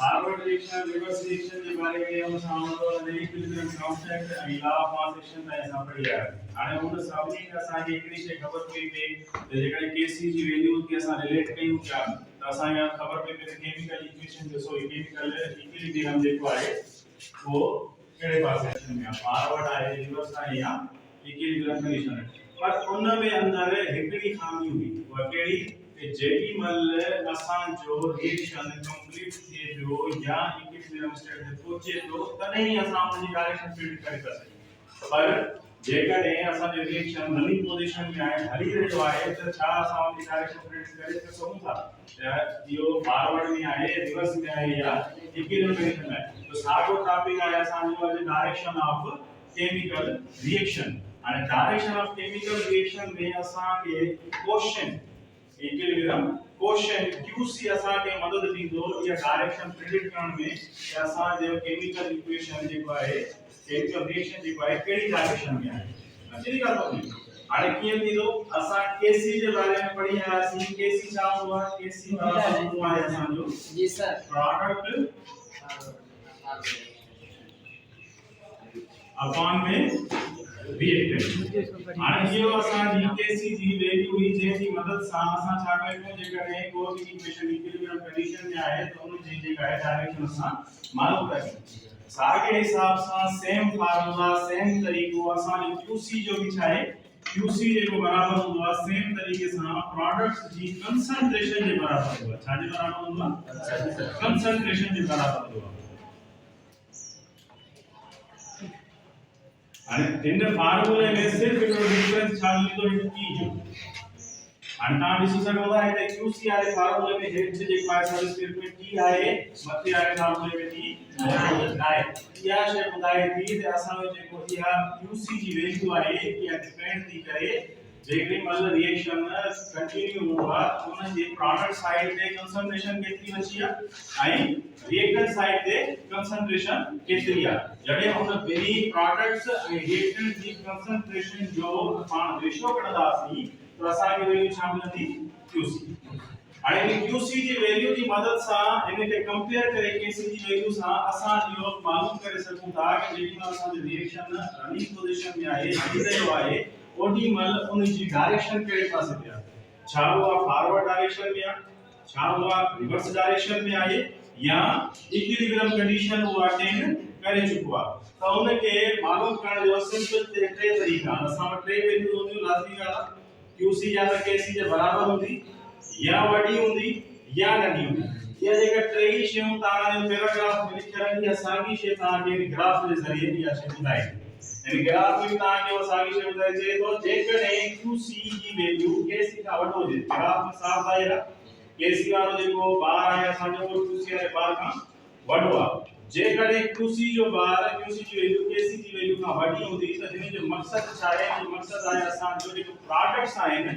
Forward reaction reverse reaction जे बारे में हम सामनो ने इक्विलिब्रियम कांस्टेंट ऐं लॉ ऑफ मास एक्शन ताईं असां पढ़ी आया हाणे हुन सभिनी खे असांखे हिकिड़ी शइ ख़बर पई पए त जेकॾहिं केसी जी वैल्यू खे असां रिलेट कयूं पिया त असांखे ख़बर पई पए त केमिकल इक्वेशन जो सो केमिकल इक्विलिब्रियम जेको आहे वो कहिड़े पासे में आहे फॉरवर्ड आहे रिवर्स आहे या इक्विलिब्रियम कंडीशन पर उन में अंदर हिकिड़ी खामी हुई उहा कहिड़ी कि जेडी मल असां जो रिएक्शन कंप्लीट थिए जो या इक्विलिब्रियम स्टेट ते पहुचे तो तॾहिं ही असां उन जी डायरेक्शन प्रिडिक्ट करे था सघूं पर जेकॾहिं असां जो रिएक्शन रनिंग पोजीशन में आहे हली रहियो आहे त छा असां उन जी डायरेक्शन प्रिडिक्ट करे सघूं था त इहो फॉरवर्ड में आहे रिवर्स में आहे या इक्विलिब्रियम कंडीशन में आहे तो साॻियो टॉपिक आहे असां जो direction of chemical reaction and direction of chemical reaction में असां के क्वेश्चन इक्विलिब्रियम क्वेश्चन QC असां के मदद दींदो या डायरेक्शन प्रिडिक्ट करण में कि असां जो केमिकल इक्वेशन जेको आहे केमिकल रिएक्शन जेको आहे कहिड़ी डायरेक्शन में आहे अचरी ॻाल्हि कोन्हे हाणे कीअं थींदो असां केसी जे बारे में पढ़ी आयासीं केसी छा हूंदो आहे केसी बराबर हूंदो आहे असां जो जी सर प्रोडक्ट अपॉन में रिएक्टेंट हाणे इहो असां जी केसी जी वैल्यू हुई जंहिं जी मदद सां असां छा कयूं जेकॾहिं को बि इक्वेशन इक्विलिब्रियम कंडीशन में आहे त उन जी जेका आहे डायरेक्शन असां मालूम कयूं साॻे हिसाब सां सेम फार्मूला सेम तरीक़ो असां जो QC जो बि छा आहे QC जेको बराबर हूंदो आहे सेम तरीक़े सां प्रोडक्ट्स जी कंसंट्रेशन जे बराबर हूंदो आहे छा जे बराबर हूंदो आहे कंसंट्रेशन जे बराबर हूंदो आहे and in the formula में सिर्फ इनो डिफरेंस छा मिलंदो है T जो and तव्हां ॾिसी सघंदा आहियो त QC वारे फार्मूले में हेठि जेको आहे सबस्क्रिप्ट में T आहे मथे वारे फार्मूले में T आहे इहा शइ ॿुधाए थी त असांजो जेको इहा QC जी वैल्यू आहे इहा डिपेंड थी करे जेकॾहिं मतलब रिएक्शन कंटिन्यू हूंदो आहे उन जे प्रोडक्ट साइड ते कंसंट्रेशन केतिरी बची आहे ऐं रिएक्टेंट साइड ते कंसंट्रेशन केतिरी आहे जॾहिं हुन ॿिन्ही प्रोडक्ट्स ऐं रिएक्टेंट जी कंसंट्रेशन जो पाण रेशियो कढंदासीं त असांखे वैल्यू छा मिलंदी QC हाणे QC जी वैल्यू जी मदद सां इन खे कंपेयर करे KC जी वैल्यू सां असां इहो मालूम करे सघूं था कि जेॾीमहिल असांजो रिएक्शन रनिंग पोजीशन में आहे हली रहियो आहे ओडी मल उन जी डायरेक्शन केड़े पासे पे आहे छा हुआ फॉरवर्ड डायरेक्शन में आहे छा हुआ रिवर्स डायरेक्शन में आहे या इक्विलिब्रियम कंडीशन वो अटेन करे चुको आहे त उन के मालूम करण जो सिंपल टे तरीका असां वटि टे वैल्यू हूंदियूं लाज़मी ॻाल्हि आहे QC या त KC जे बराबर हूंदी या वडी हूंदी या नंढी हूंदी ये जेका टे शयूं तव्हां जो पैराग्राफ में लिखियल आहिनि या साॻी शइ तव्हां खे ग्राफ जे ज़रिए इहा शइ ॿुधाई यानी ग्राफ में तव्हां खे साॻी शइ ॿुधाई जे तो जेकॾहिं QC जी वैल्यू KC खां वॾो हुजे ग्राफ में साफ़ ज़ाहिर आहे KC वारो जेको बार आहे असांजो उहो QC वारे बार खां वॾो आहे जेकॾहिं QC जो बार QC जी वैल्यू KC जी वैल्यू खां वॾी हूंदी त हिन जो मक़सद छा आहे हिन जो मक़सद आहे असांजो जेको प्रोडक्ट्स आहिनि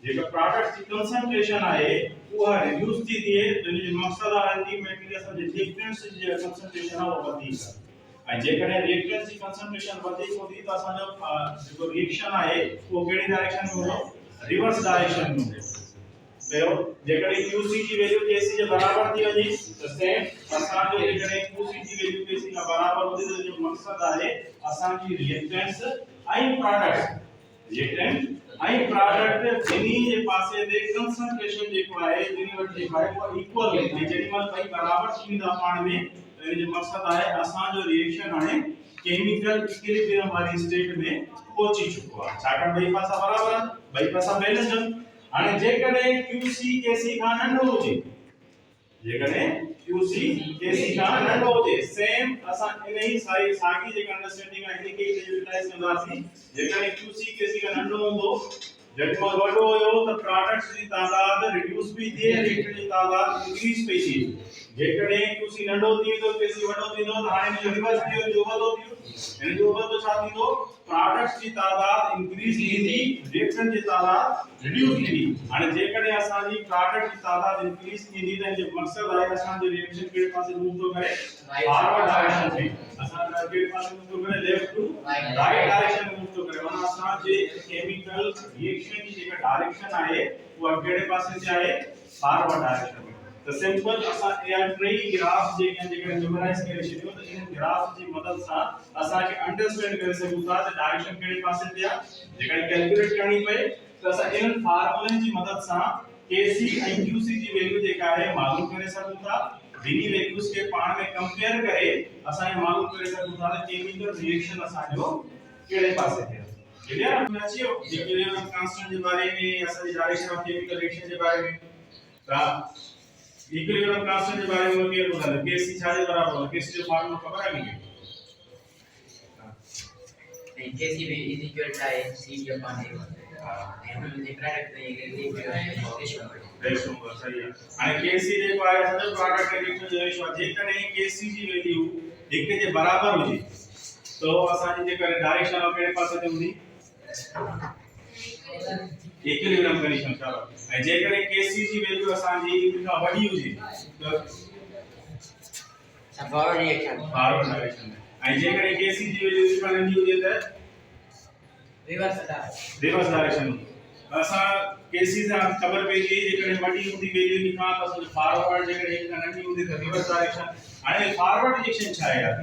जेका प्रोडक्ट्स जी कंसंट्रेशन आहे उहा रिड्यूस थी थिए त हिन जो मक़सद आहे अल्टीमेटली असांजे रिएक्टेंट्स जी कंसंट्रेशन आहे उहा वधीक आहे ऐं जेकॾहिं रिएक्टेंट्स जी कंसंट्रेशन वधीक हूंदी त असांजो जेको रिएक्शन आहे उहो कहिड़ी डायरेक्शन में हूंदो रिवर्स डायरेक्शन में हूंदो ॿियो जेकॾहिं QC जी वैल्यू KC जे बराबर थी वञे त सेम असांजो जेकॾहिं QC जी वैल्यू KC खां बराबर हूंदी त जो मक़सद आहे असांजी रिएक्टेंट्स ऐं प्रोडक्ट्स रिएक्टेंट ऐं प्रोडक्ट ॿिन्ही जे पासे ते कंसंट्रेशन जेको आहे ॿिन्ही वटि जेको आहे उहो इक्वल आहे जेॾीमहिल ॿई बराबर थींदा पाण में त इन जो मक़सद आहे असांजो रिएक्शन हाणे केमिकल इक्विलिब्रियम वारी स्टेट में पहुची चुको आहे छाकाणि ॿई पासा बराबर आहिनि ॿई पासा बैलेंस आहिनि हाणे जेकॾहिं QC KC खां नंढो हुजे जेकॾहिं QC KC खां नंढो हुजे सेम असां इन ई साॻी जेका अंडरस्टैंडिंग आहे इन खे यूटिलाइज कंदासीं जेकॾहिं QC KC खां नंढो हूंदो जेॾीमहिल वॾो हुयो त प्रोडक्ट्स जी तादाद रिड्यूस पई थिए रिएक्टेंट जी तादाद इंक्रीज पई थिए जेकॾहिं QC नंढो थी वेंदो KC वॾो थींदो त हाणे इन जो रिवर्स थियो जो वॾो थियो इन जो वॾो छा थींदो प्रोडक्ट्स जी तादाद इंक्रीज थींदी रिएक्टेंट जी तादाद रिड्यूस थींदी हाणे जेकॾहिं असांजी प्रोडक्ट जी तादाद इंक्रीज थींदी त इन जो मक़सद आहे असांजो रिएक्शन कहिड़े पासे मूव थो करे फॉरवर्ड डायरेक्शन में असां कहिड़े पासे मूव थो करे लेफ्ट टू राइट डायरेक्शन में मूव थो करे माना असांजे केमिकल रिएक्शन जी जेका डायरेक्शन आहे उहा कहिड़े पासे ते आहे फॉरवर्ड डायरेक्शन में त सिंपल असा या ट्री ग्राफ जे मेमोराइज करे छडियो त इन ग्राफ जी मदद सा असा के अंडरस्टैंड करे सकू था त डायरेक्शन केड़े पासे थिया जेका कैलकुलेट करनी पए त असा इन फार्मूले जी मदद सा kc ऐं qc जी वैल्यू जेका है मालूम करे सकू था बिनी वैल्यूज के पाण में कंपेयर करे असा ये मालूम करे सकू था त केमिकल रिएक्शन असा जो केड़े पासे थिया क्लियर आपने अचियो इक्विलिब्रियम कांस्टेंट के बारे में असा जी डायरेक्शन ऑफ केमिकल रिएक्शन के बारे में रा इक्विलिब्रियम कांस्टेंट के बारे में क्लियर हो गया kc छाजे बराबर kc जो फार्मूला खबर आ गई Kc is equal to C upon A1. हम लिख रहा है रेशो सही है आणि kc जेको आहे असांजो प्रोडक्ट रिएक्शन जो रेशो आहे जेकॾहिं kc जी वैल्यू हिक जे बराबर हुजे तो असांजी जेकर डायरेक्शन ऑफ कहिड़े पासे ते हूंदी इक्विलिब्रियम कंडीशन शाबाश ऐं जेकॾहिं kc जी वैल्यू असांजी हिक खां वॾी हुजे त फॉरवर्ड डायरेक्शन में ऐं जेकॾहिं kc जी वैल्यू हिक खां नंढी हुजे त रिवर्स डायरेक्शन असा केसी से खबर पे जी जेकॾहिं वॾी हूंदी वैल्यू निकाल त असांजो फॉरवर्ड जेकॾहिं हिक खां नंढी हूंदी त रिवर्स डायरेक्शन हाणे फॉरवर्ड रिएक्शन छा आहे यार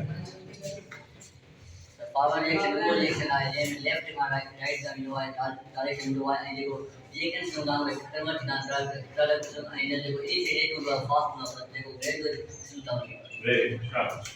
फॉरवर्ड रिएक्शन वो रिएक्शन आहे जंहिंमें लेफ्ट खां राइट ॾांहुं ईंदो आहे डायरेक्शन ईंदो आहे ऐं जेको रिएक्टेंस हूंदा आहिनि कन्वर्ट थींदा आहिनि प्रोडक्ट ऐं हिन जेको ए साइड हूंदो आहे फास्ट हूंदो आहे जेको ग्रेजुअल सिस्टम वेरी गुड शाबाश